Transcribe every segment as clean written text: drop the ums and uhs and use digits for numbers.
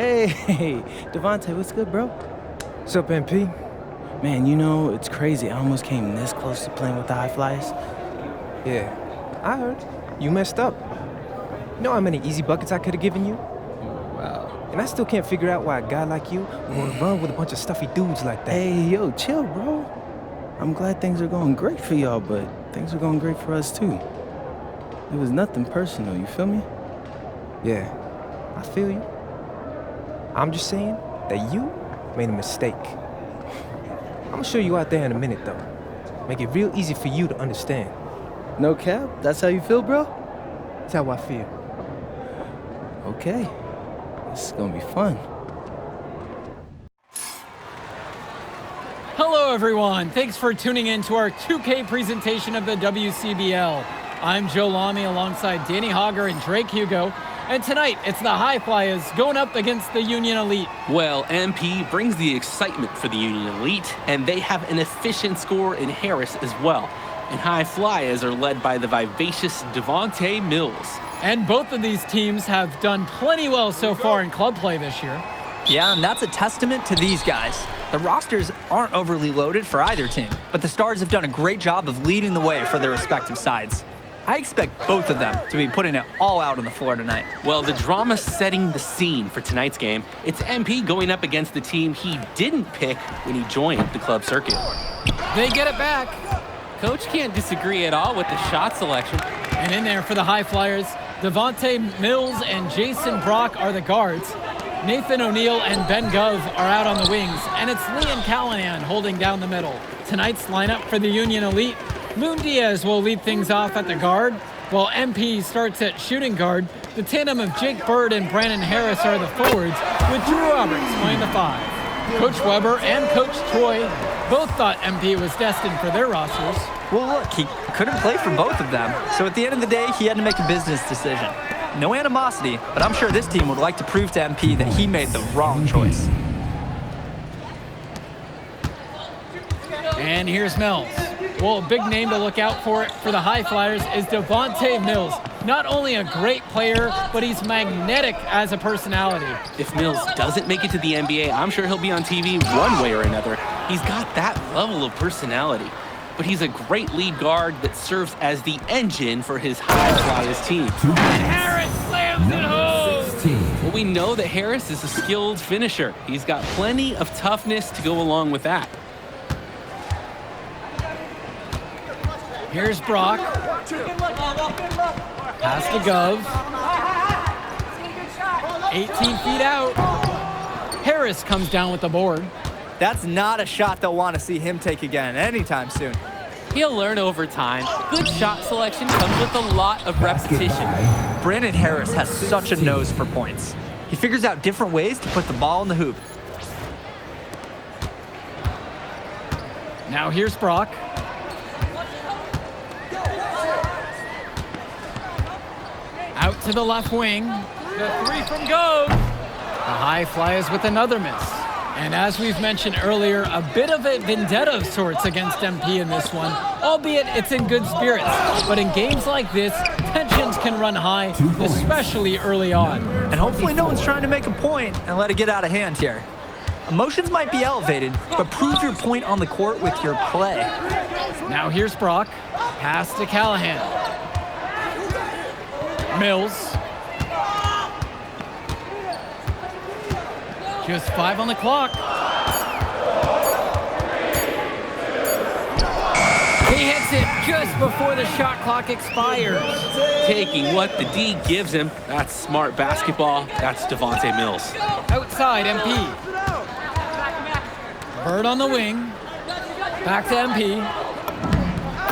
Hey, Devontae, what's good, bro? What's up, MP? Man, you know, it's crazy. I almost came this close to playing with the High Flyas. Yeah, I heard. You messed up. You know how many easy buckets I could have given you? Wow. And I still can't figure out why a guy like you would want to run with a bunch of stuffy dudes like that. Hey, yo, chill, bro. I'm glad things are going great for y'all, but things are going great for us, too. It was nothing personal, you feel me? Yeah, I feel you. I'm just saying that you made a mistake. I'm gonna show you out there in a minute, though. Make it real easy for you to understand. No cap? That's how you feel, bro? That's how I feel. Okay. This is gonna be fun. Hello, everyone. Thanks for tuning in to our 2K presentation of the WCBL. I'm Joe Lamy alongside Danny Hogger and Drake Hugo. And tonight, it's the High Flyas going up against the Union Elite. Well, MP brings the excitement for the Union Elite, and they have an efficient scorer in Harris as well. And High Flyas are led by the vivacious Devontae Mills. And both of these teams have done plenty well so far in club play this year. Yeah, and that's a testament to these guys. The rosters aren't overly loaded for either team, but the Stars have done a great job of leading the way for their respective sides. I expect both of them to be putting it all out on the floor tonight. Well, the drama setting the scene for tonight's game. It's MP going up against the team he didn't pick when he joined the club circuit. They get it back. Coach can't disagree at all with the shot selection. And in there for the High Flyers, Devontae Mills and Jason Brock are the guards. Nathan O'Neill and Ben Gov are out on the wings, and it's Liam Callahan holding down the middle. Tonight's lineup for the Union Elite: Moon Diaz will lead things off at the guard, while MP starts at shooting guard. The tandem of Jake Bird and Brandon Harris are the forwards, with Drew Roberts playing the 5. Coach Weber and Coach Troy both thought MP was destined for their rosters. Well, look, he couldn't play for both of them, so at the end of the day, he had to make a business decision. No animosity, but I'm sure this team would like to prove to MP that he made the wrong choice. And here's Mills. Well, a big name to look out for the High Flyers is Devontae Mills. Not only a great player, but he's magnetic as a personality. If Mills doesn't make it to the NBA, I'm sure he'll be on TV one way or another. He's got that level of personality. But he's a great lead guard that serves as the engine for his High Flyas team. And Harris slams it home! Well, we know that Harris is a skilled finisher. He's got plenty of toughness to go along with that. Here's Brock. Pass to Gov. 18 feet out. Harris comes down with the board. That's not a shot they'll want to see him take again anytime soon. He'll learn over time. Good shot selection comes with a lot of repetition. Brandon Harris has such a nose for points. He figures out different ways to put the ball in the hoop. Now here's Brock. Out to the left wing. The 3 from Gove. The High Flyas with another miss. And as we've mentioned earlier, a bit of a vendetta of sorts against MP in this one, albeit it's in good spirits. But in games like this, tensions can run high, especially early on. And hopefully no one's trying to make a point and let it get out of hand here. Emotions might be elevated, but prove your point on the court with your play. Now here's Brock. Pass to Callahan. Mills. Just 5 on the clock. He hits it just before the shot clock expires. Taking what the D gives him. That's smart basketball. That's Devontae Mills. Outside MP. Bird on the wing. Back to MP.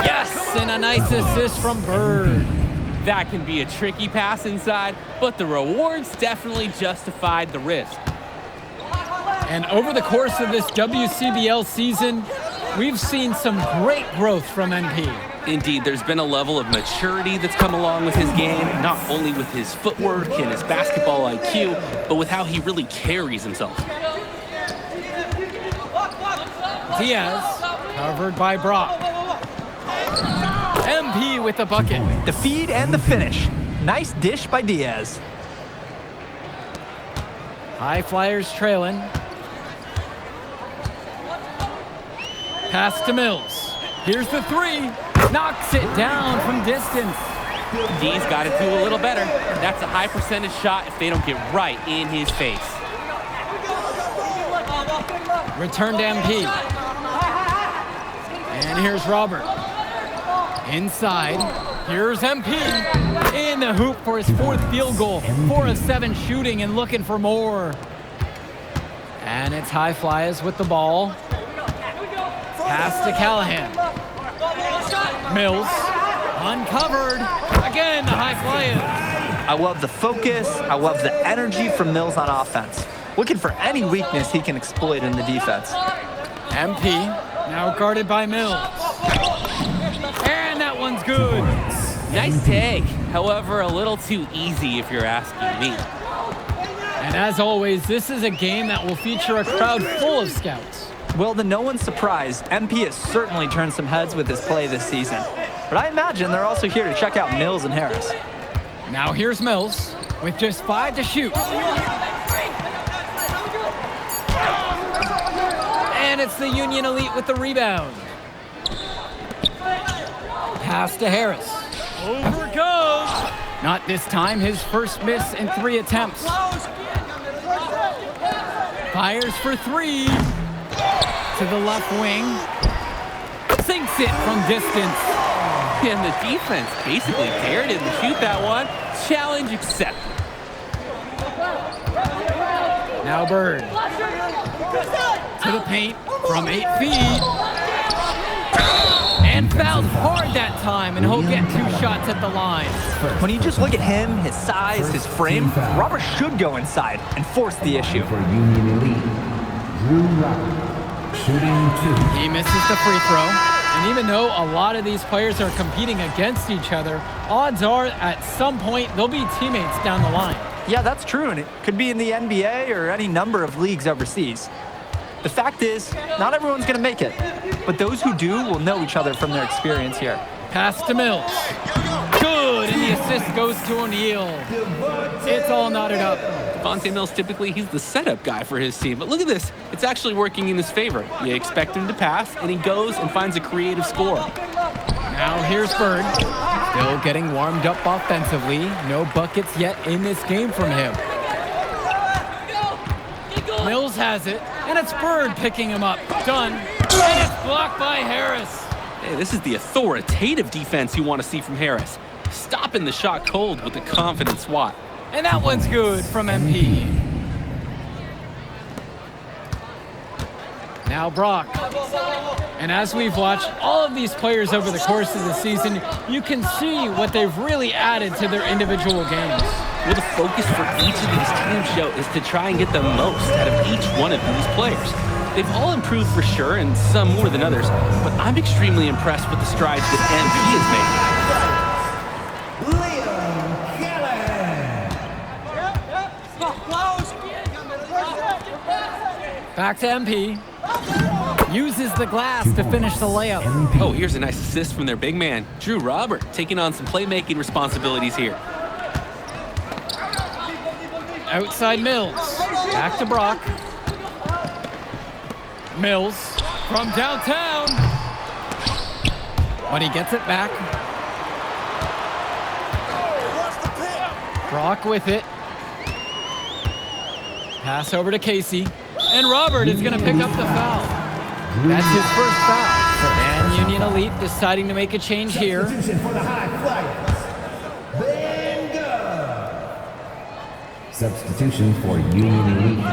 Yes, and a nice assist from Bird. That can be a tricky pass inside, but the rewards definitely justified the risk. And over the course of this WCBL season, we've seen some great growth from MP. Indeed, there's been a level of maturity that's come along with his game, not only with his footwork and his basketball IQ, but with how he really carries himself. Diaz, covered by Brock. MP with the bucket. The feed and the finish. Nice dish by Diaz. High Flyers trailing. Pass to Mills. Here's the three. Knocks it down from distance. D's got to do a little better. That's a high percentage shot if they don't get right in his face. Return to MP. And here's Robert. Inside. Here's MP. In the hoop for his fourth field goal. 4 of 7 shooting and looking for more. And it's High Flyas with the ball. Pass to Callahan. Mills. Uncovered. Again, the High Flyas. I love the focus. I love the energy from Mills on offense. Looking for any weakness he can exploit in the defense. MP now guarded by Mills. And that one's good. Nice take. However, a little too easy if you're asking me. And as always, this is a game that will feature a crowd full of scouts. Well, to no one's surprise, MP has certainly turned some heads with his play this season. But I imagine they're also here to check out Mills and Harris. Now here's Mills with just 5 to shoot. And it's the Union Elite with the rebound. Pass to Harris. Over goes. Not this time, his first miss in 3 attempts. Fires for 3. To the left wing. Sinks it from distance. And the defense basically dared him to shoot that one. Challenge accepted. Now Bird. To the paint from 8 feet. And fouled hard that time, and he'll get 2 shots at the line. When you just look at him, his size, his frame, Robert should go inside and force the issue. For Union Elite, Drew Robert, shooting 2. He misses the free throw. And even though a lot of these players are competing against each other, odds are at some point they'll be teammates down the line. Yeah, that's true, and it could be in the NBA or any number of leagues overseas. The fact is, not everyone's going to make it, but those who do will know each other from their experience here. Pass to Mills. Good, and the assist goes to O'Neal. It's all knotted up. Devontae Mills, typically, he's the setup guy for his team. But look at this. It's actually working in his favor. You expect him to pass, and he goes and finds a creative score. Now here's Bird. Still getting warmed up offensively. No buckets yet in this game from him. Mills has it, and it's Bird picking him up. Done. And it's blocked by Harris. Hey, this is the authoritative defense you want to see from Harris. Stopping the shot cold with a confident swat. And that one's good from MP. Now Brock. And as we've watched all of these players over the course of the season, you can see what they've really added to their individual games. Well, the focus for each of these teams show is to try and get the most out of each one of these players. They've all improved for sure, and some more than others, but I'm extremely impressed with the strides that MP has made. Back to MP. Uses the glass to finish the layup. Oh, here's a nice assist from their big man, Drew Robert, taking on some playmaking responsibilities here. Outside Mills. Back to Brock. Mills from downtown. But he gets it back. Brock with it. Pass over to Casey. And Robert is going to pick up the foul. That's his first foul. And Union Elite deciding to make a change here. Substitution for the High Flyas. Substitution for Union Elite.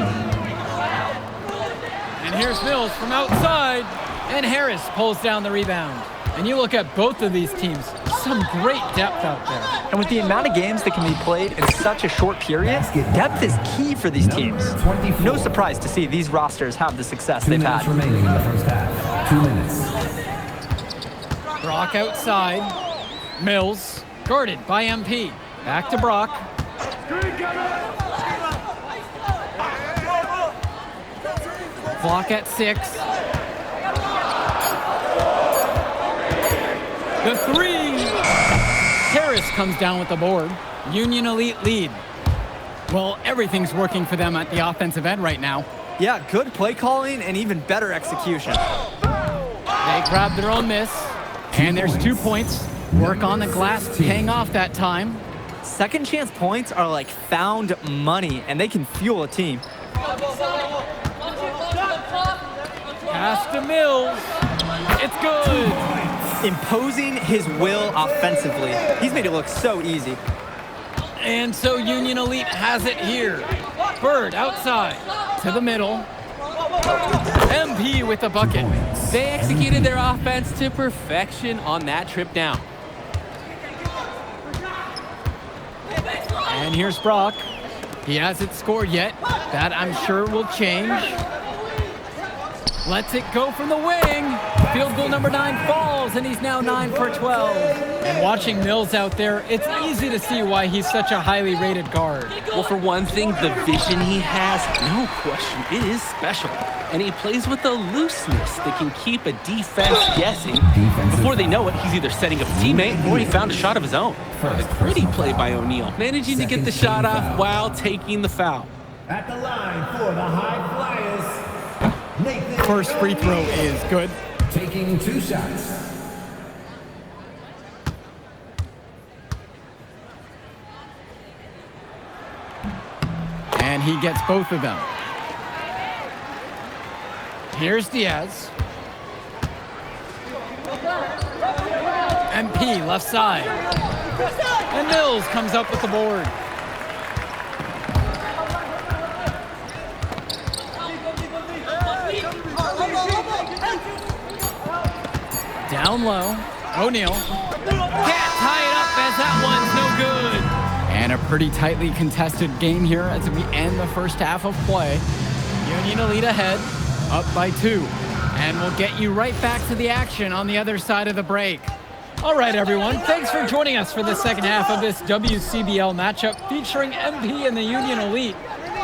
And here's Mills from outside. And Harris pulls down the rebound. And you look at both of these teams, some great depth out there. And with the amount of games that can be played in such a short period, depth is key for these teams. No surprise to see these rosters have the success they've had. 2 minutes remaining in the first half. 2 minutes. Brock outside. Mills guarded by MP. Back to Brock. Clock at 6. The 3. Harris comes down with the board. Union Elite lead. Well, everything's working for them at the offensive end right now. Yeah, good play calling and even better execution. They grab their own miss, and there's 2 points. Work on the glass, paying off that time. Second chance points are like found money, and they can fuel a team. Pass to Mills. It's good. Imposing his will offensively. He's made it look so easy. And so Union Elite has it here. Bird outside to the middle. MP with the bucket. They executed their offense to perfection on that trip down. And here's Brock. He hasn't scored yet. That I'm sure will change. Lets it go from the wing. Field goal number 9 falls, and he's now 9 for 12. And watching Mills out there, it's easy to see why he's such a highly rated guard. Well, for one thing, the vision he has, no question, it is special. And he plays with a looseness that can keep a defense guessing. Before they know it, he's either setting up a teammate or he found a shot of his own. A pretty play by O'Neal, managing to get the shot off while taking the foul. At the line for the High Flyas, Nathan First free throw is good. taking 2 shots. And he gets both of them. Here's Diaz. MP left side. And Mills comes up with the board. Down low. O'Neal. Can't tie it up as that one's no good. And a pretty tightly contested game here as we end the first half of play. Union Elite ahead, up by 2. And we'll get you right back to the action on the other side of the break. All right, everyone. Thanks for joining us for the second half of this WCBL matchup featuring MP and the Union Elite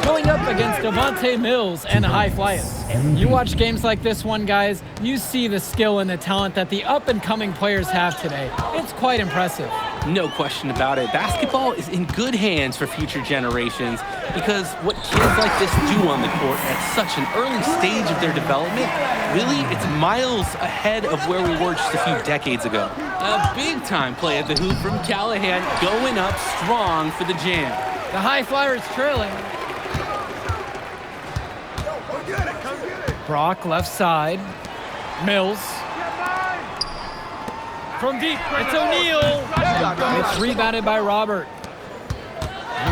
going up against Devontae Mills and the High Flyas. You watch games like this one, guys, you see the skill and the talent that the up-and-coming players have today. It's quite impressive. No question about it. Basketball is in good hands for future generations because what kids like this do on the court at such an early stage of their development, really, it's miles ahead of where we were just a few decades ago. A big-time play at the hoop from Callahan, going up strong for the jam. The High Flyers trailing. Brock left side. Mills. From deep, it's O'Neal. It's rebounded by Robert.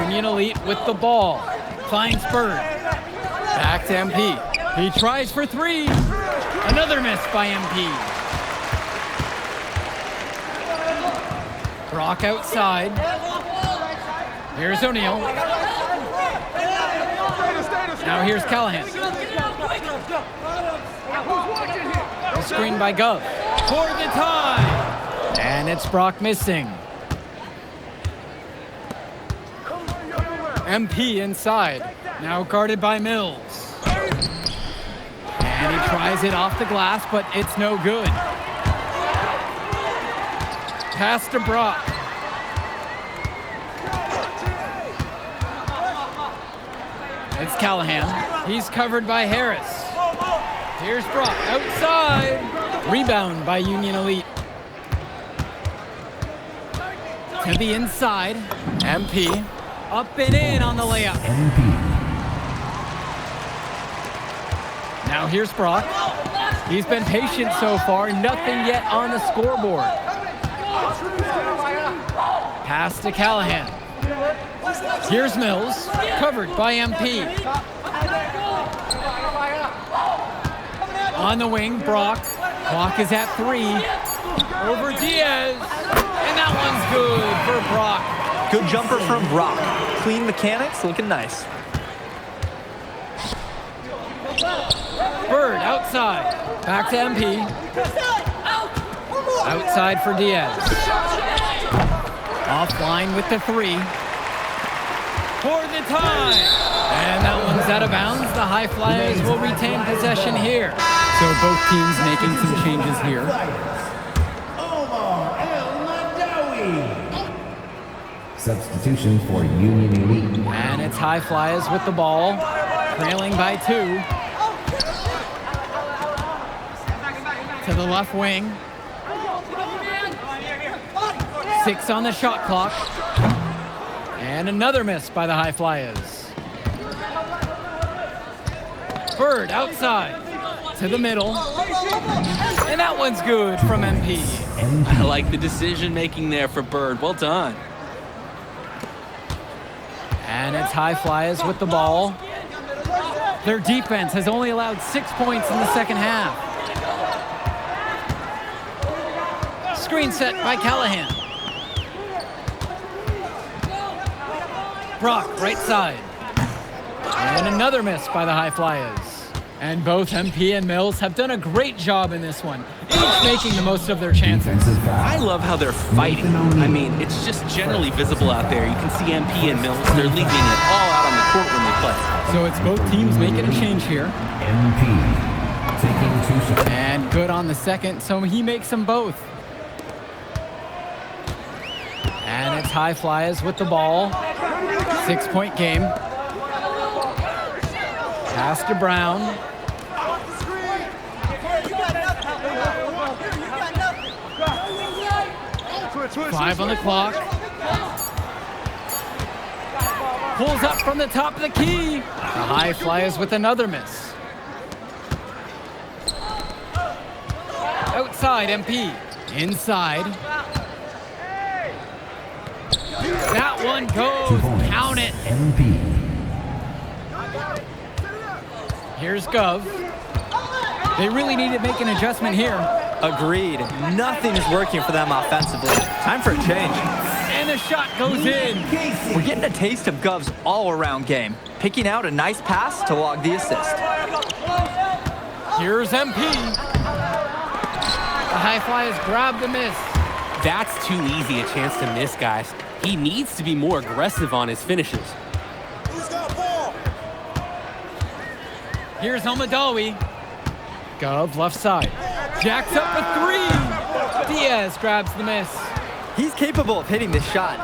Union Elite with the ball. Finds Bird. Back to MP. He tries for 3. Another miss by MP. Brock outside. Here's O'Neal. Now here's Callahan. The screen by Gov. For the tie. And it's Brock missing. MP inside. Now guarded by Mills. And he tries it off the glass, but it's no good. Pass to Brock. It's Callahan. He's covered by Harris. Here's Brock outside. Rebound by Union Elite. To the inside. MP. Up and in on the layup. Now here's Brock. He's been patient so far. Nothing yet on the scoreboard. Pass to Callahan. Here's Mills, covered by MP. On the wing, Brock. Clock is at 3. Over Diaz. And that one's good for Brock. Good jumper from Brock. Clean mechanics, looking nice. Bird outside. Back to MP. Outside for Diaz. Offline with the 3. For the tie. And that one's out of bounds. The High Flyers will retain possession here. So both teams making some changes here. Substitution for Union Elite. And it's High Flyas with the ball, trailing by 2. To the left wing. 6 on the shot clock. And another miss by the High Flyas. Bird outside to the middle. And that one's good from MP. I like the decision making there for Bird. Well done. And it's High Flyas with the ball. Their defense has only allowed 6 points in the second half. Screen set by Callahan. Brock, right side. And another miss by the High Flyas. And both MP and Mills have done a great job in this one, each making the most of their chances. I love how they're fighting. I mean, it's just generally visible out there. You can see MP and Mills. They're leaving it all out on the court when they play. So it's both teams making a change here. MP taking 2 shots. And good on the second, so he makes them both. And it's High Flyas with the ball. 6-point game. Pass to Brown. Five on the clock. Pulls up from the top of the key. The High Flyas with another miss. Outside, MP. Inside. That one goes. Count it. MP. Here's Gov. They really need to make an adjustment here. Agreed. Nothing is working for them offensively. Time for a change. And the shot goes in. We're getting a taste of Gov's all-around game, picking out a nice pass to log the assist. Here's MP. The High Flyas grab the miss. That's too easy a chance to miss, guys. He needs to be more aggressive on his finishes. Here's Omadawi. Gov left side. Jacks up a 3. Diaz grabs the miss. He's capable of hitting this shot,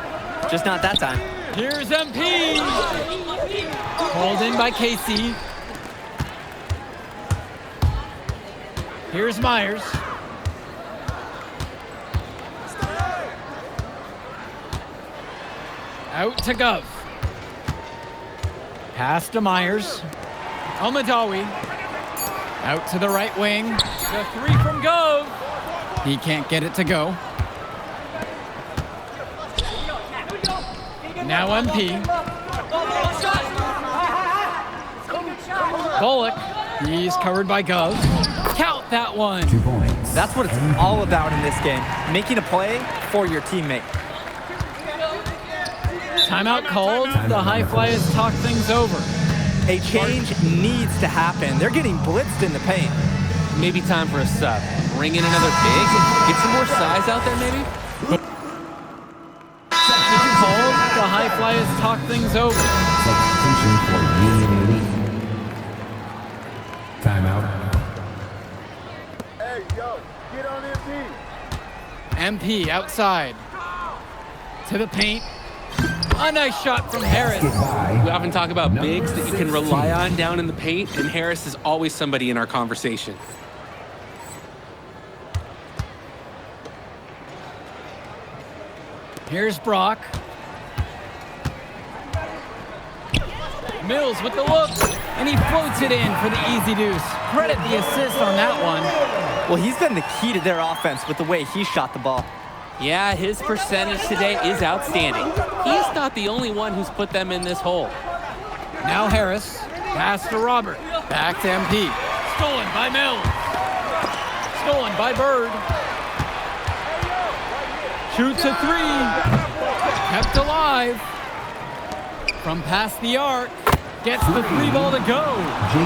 just not that time. Here's MP. Called in by Casey. Here's Myers. Out to Gov. Pass to Myers. Omadawi. Out to the right wing. The 3 from Gov. He can't get it to go. Now MP. Bullock. He's covered by Gov. Count that one. 2 points. That's what it's all about in this game, making a play for your teammate. Timeout called. The High Flyas talk things over. A change needs to happen. They're getting blitzed in the paint. Maybe time for a sub. Bring in another big. Get some more size out there, maybe? Called. The High Flyas talk things over. Substitution for Union Elite. Timeout. Hey, yo, get on MP. MP outside. To the paint. A nice shot from Harris. We often talk about bigs that you can rely on down in the paint, and Harris is always somebody in our conversation. Here's Brock. Mills with the look, and he floats it in for the easy deuce. Credit the assist on that one. Well, he's been the key to their offense with the way he shot the ball. Yeah, his percentage today is outstanding. He's not the only one who's put them in this hole. Now Harris. Pass to Robert. Back to MP. Stolen by Mills. Stolen by Bird. Shoots a 3. Kept alive. From past the arc. Gets the 3 ball to go.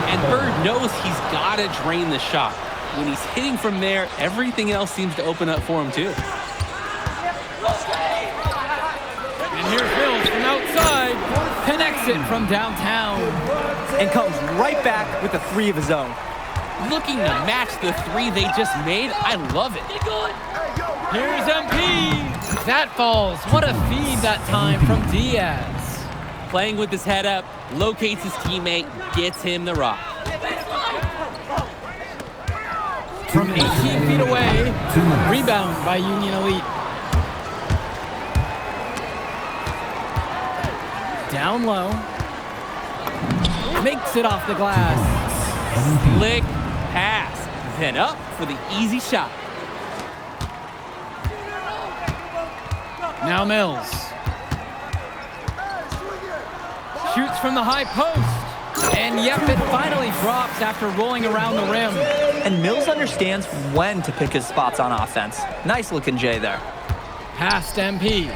And Bird knows he's got to drain the shot. When he's hitting from there, everything else seems to open up for him too. And here's Mills from outside. Connects it from downtown. And comes right back with a 3 of his own. Looking to match the 3 they just made, I love it. Here's MP. That falls. What a feed that time from Diaz. Playing with his head up, locates his teammate, gets him the rock. From 18 feet away, rebound by Union Elite. Down low. Makes it off the glass. Slick pass. Then up for the easy shot. Now Mills. Shoots from the high post. And yep, it finally drops after rolling around the rim. And Mills understands when to pick his spots on offense. Nice looking Jay there. Past MP.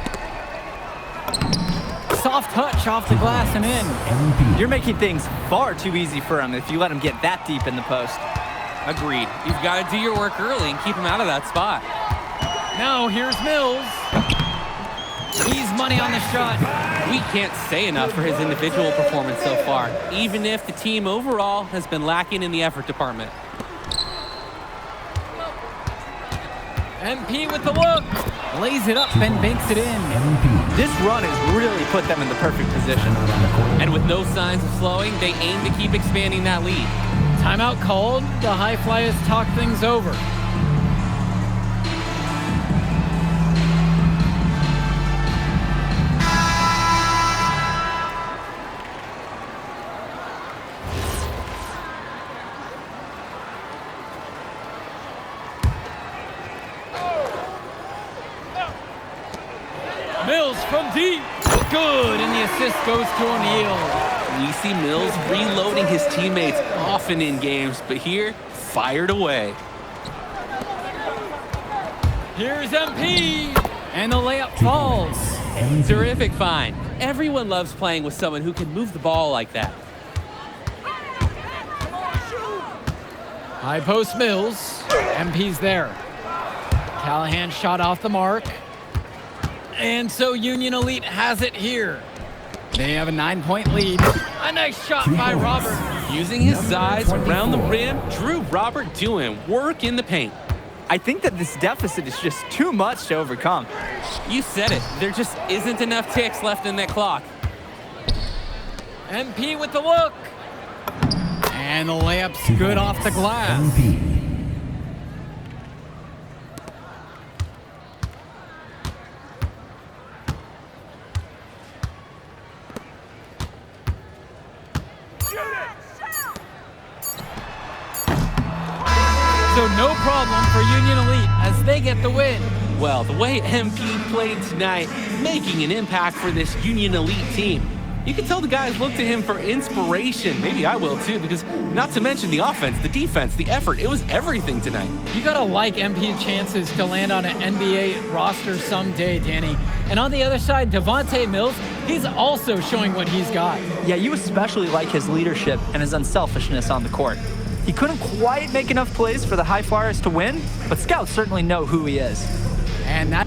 Soft touch off the glass and in. You're making things far too easy for him if you let him get that deep in the post. Agreed. You've got to do your work early and keep him out of that spot. Now here's Mills. He's money on the shot. We can't say enough for his individual performance so far, even if the team overall has been lacking in the effort department. MP with the look. Lays it up and banks it in. This run has really put them in the perfect position. And with no signs of slowing, they aim to keep expanding that lead. Timeout called. The High Flyas talk things over. Mills from deep. Good, and the assist goes to O'Neal. We see Mills reloading his teammates often in games, but here, fired away. Here's MP, and the layup falls. Terrific find. Everyone loves playing with someone who can move the ball like that. High post Mills. MP's there. Callahan shot off the mark. And so Union Elite has it here. They have a 9-point lead. A nice shot by Robert. Using his size around the rim, Drew Robert doing work in the paint. I think that this deficit is just too much to overcome. You said it. There just isn't enough ticks left in that clock. MP with the look. And the layup's good off the glass. So no problem for Union Elite as they get the win. Well, the way MP played tonight, making an impact for this Union Elite team. You can tell the guys look to him for inspiration. Maybe I will too, because not to mention the offense, the defense, the effort. It was everything tonight. You gotta like MP's chances to land on an NBA roster someday, Danny. And on the other side, Devontae Mills, he's also showing what he's got. Yeah, you especially like his leadership and his unselfishness on the court. He couldn't quite make enough plays for the High Flyers to win, but scouts certainly know who he is. And that